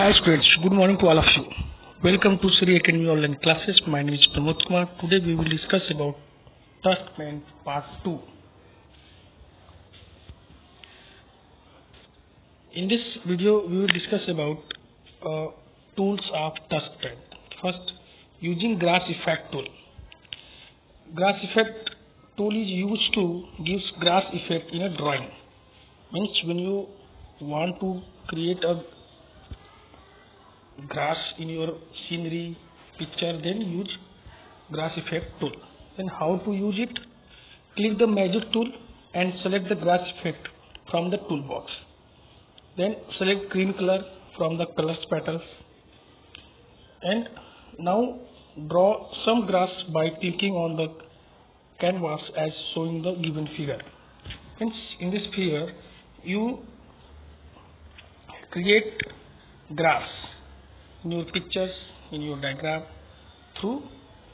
Hi students, good morning to all of you. Welcome to Sri Academy online classes. My name is Pramod Kumar. Today we will discuss about TouchPen part 2. In this video we will discuss about tools of TouchPen. First, using grass effect tool. Grass effect tool is used to give grass effect in a drawing. Means when you want to create a grass in your scenery picture, then use grass effect tool. Then how to use it? Click the magic tool and select the grass effect from the toolbox. Then select green color from the colors petals and now draw some grass by clicking on the canvas as showing the given figure. Hence in this figure you create grass in your pictures, in your diagram through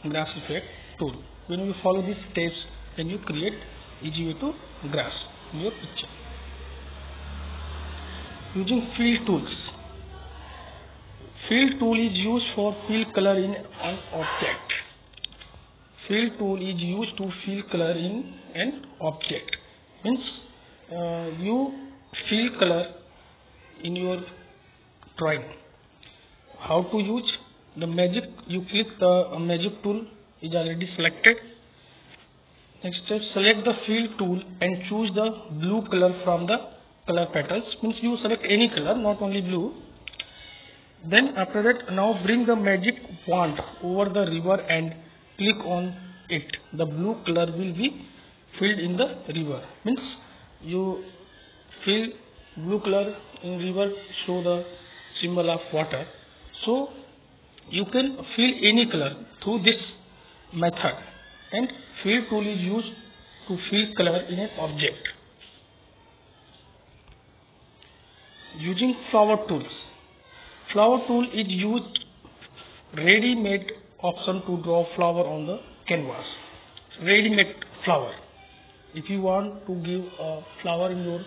grass effect tool. When you follow these steps, then you create easy way to grass in your picture. Using fill tools. Fill tool is used for fill color in an object. Fill tool is used to fill color in an object. Means you fill color in your drawing. How to use? The magic, you click the magic tool is already selected. Next step, select the fill tool and choose the blue color from the color petals. Means you select any color, not only blue. Then after that, now bring the magic wand over the river and click on it. The blue color will be filled in the river. Means you fill blue color in river, show the symbol of water. So you can fill any color through this method, and fill tool is used to fill color in an object. Using flower tools. Flower tool is used ready-made option to draw flower on the canvas. Ready-made flower. If you want to give a flower in your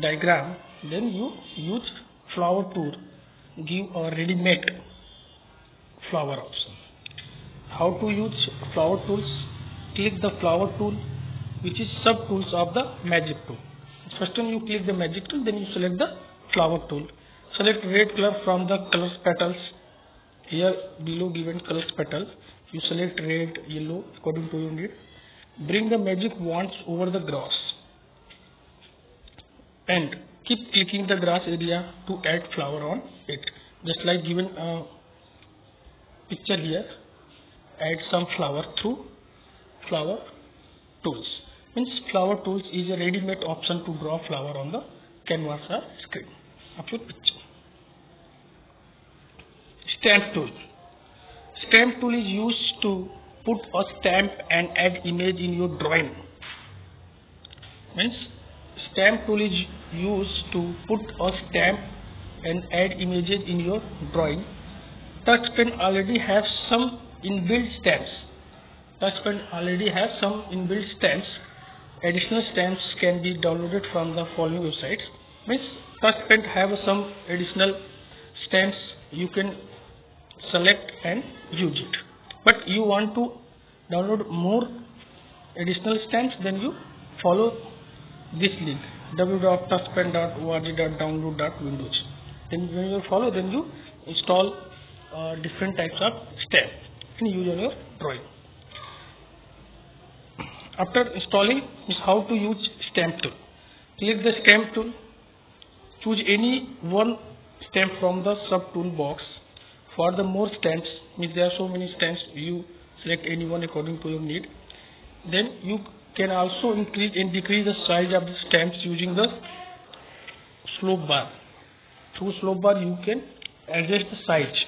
diagram, then you use flower tool. Give a ready-made flower option. How to use flower tools? Click the flower tool, which is sub tools of the magic tool. First time you click the magic tool, then you select the flower tool. Select red color from the colors petals. Here below given colors petal, you select red, yellow according to your need. Bring the magic wands over the grass and keep clicking the grass area to add flower on it. Just like given picture here, add some flower through flower tools. Means flower tools is a ready-made option to draw flower on the canvas or screen of your picture. Stamp tool. Stamp tool is used to put a stamp and add image in your drawing. Means stamp tool is used to put a stamp and add images in your drawing. TouchPen already has some inbuilt stamps. TouchPen already has some inbuilt stamps. Additional stamps can be downloaded from the following websites. Means TouchPen have some additional stamps, you can select and use it. But you want to download more additional stamps, then you follow this link www.touchpen.org.download.windows. Then when you follow, then you install different types of stamp and use on your drawing. After installing is how to use stamp tool. Click the stamp tool, choose any one stamp from the sub tool box. For the more stamps, means there are so many stamps, you select any one according to your need. Then you can also increase and decrease the size of the stamps using the slope bar. Through slope bar you can adjust the size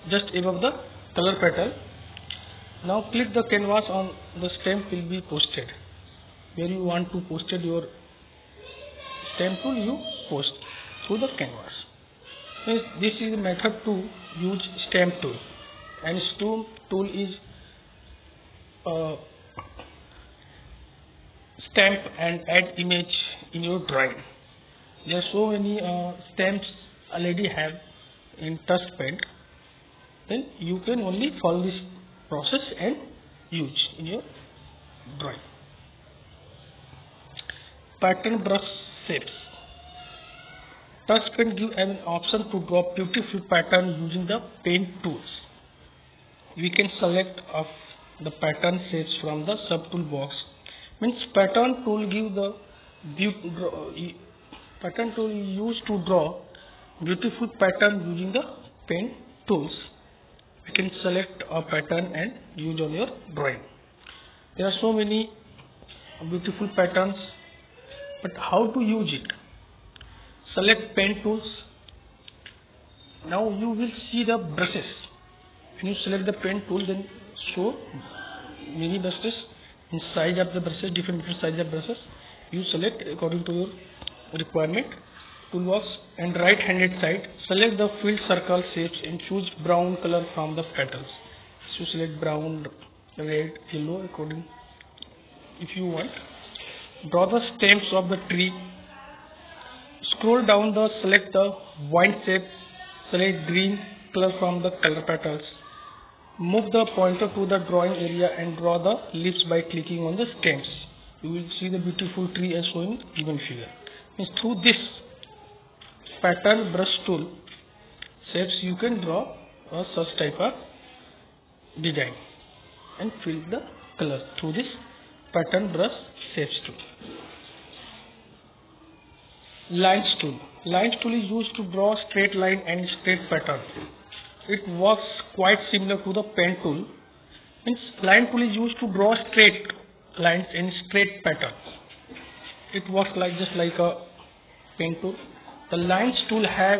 just above the color petal. Now click the canvas on the stamp will be posted. Where you want to post your stamp tool, you post through the canvas. This is the method to use stamp tool, and stamp tool is stamp and add image in your drawing. There are so many stamps already have in TouchPaint, then you can only follow this process and use in your drawing. Pattern brush shapes. TouchPaint gives an option to draw beautiful pattern using the paint tools. We can select of the pattern shapes from the subtool box. Means pattern tool give the pattern tool used to draw beautiful pattern using the paint tools. You can select a pattern and use on your drawing. There are so many beautiful patterns, but how to use it? Select paint tools. Now you will see the brushes. When you select the paint tool, then show many brushes. In size of the brushes, different size of brushes. You select according to your requirement. Toolbox and right handed side, select the filled circle shapes and choose brown color from the petals. So select brown, red, yellow according if you want. Draw the stems of the tree. Scroll down the select the vine shape, select green color from the color petals. Move the pointer to the drawing area and draw the leaves by clicking on the stems. You will see the beautiful tree as shown in given figure. Means through this pattern brush tool shapes you can draw a such type of design and fill the color through this pattern brush shapes tool. Lines tool. Lines tool is used to draw straight line and straight pattern. It works quite similar to the pen tool. Means line tool is used to draw straight lines and straight patterns. It works like just like a pen tool. The lines tool have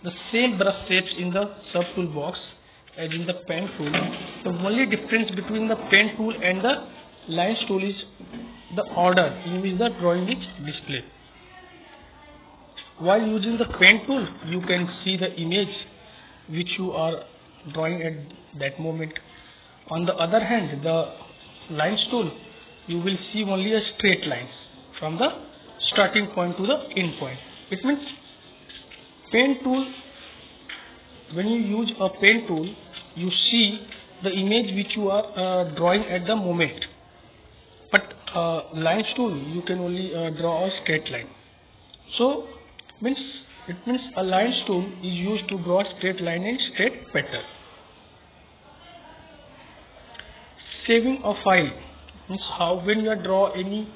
the same brush shapes in the subtool box as in the pen tool. The only difference between the pen tool and the lines tool is the order in which the drawing is displayed. While using the pen tool, you can see the image which you are drawing at that moment. On the other hand, the lines tool, you will see only a straight lines from the starting point to the end point. It means pen tool, when you use a pen tool, you see the image which you are drawing at the moment. But lines tool, you can only draw a straight line. So it means a lines tool is used to draw straight line and straight pattern. Saving a file means how when you draw any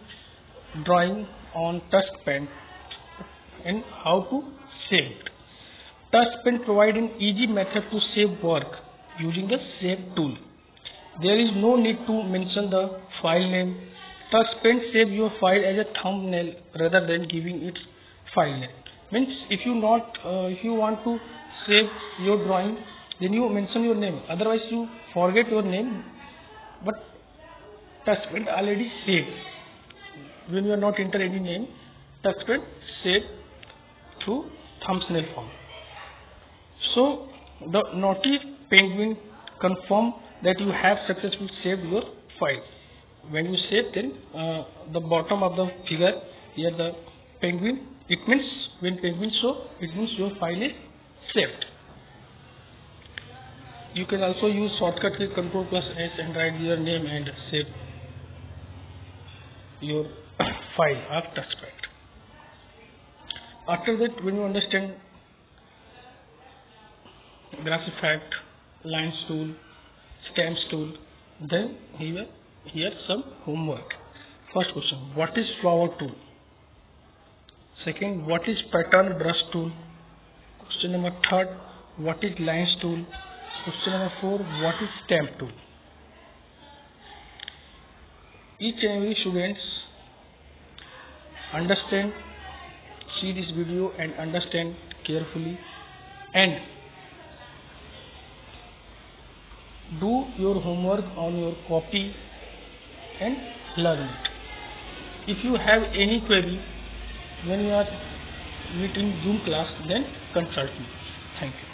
drawing on TouchPaint and how to save it. TouchPaint provides an easy method to save work using the Save tool. There is no need to mention the file name. TouchPaint saves your file as a thumbnail rather than giving its file name. Means if you want to save your drawing, then you mention your name. Otherwise you forget your name. But TouchPaint already saved. When you are not enter any name, TouchPaint save through thumbnail form. So the naughty penguin confirm that you have successfully saved your file. When you save, then the bottom of the figure here the penguin. It means when penguin show, it means your file is saved. You can also use shortcut key Ctrl+S and write your name and save your file of TouchPaint. After that, when you understand graph effect, lines tool, stamps tool, then here some homework. First question, what is flower tool? Second, what is pattern brush tool? Question number third, what is lines tool? Question number 4, what is stamp tool? Each and every students understand, see this video and understand carefully and do your homework on your copy and learn it. If you have any query when you are meeting Zoom class, then consult me. Thank you.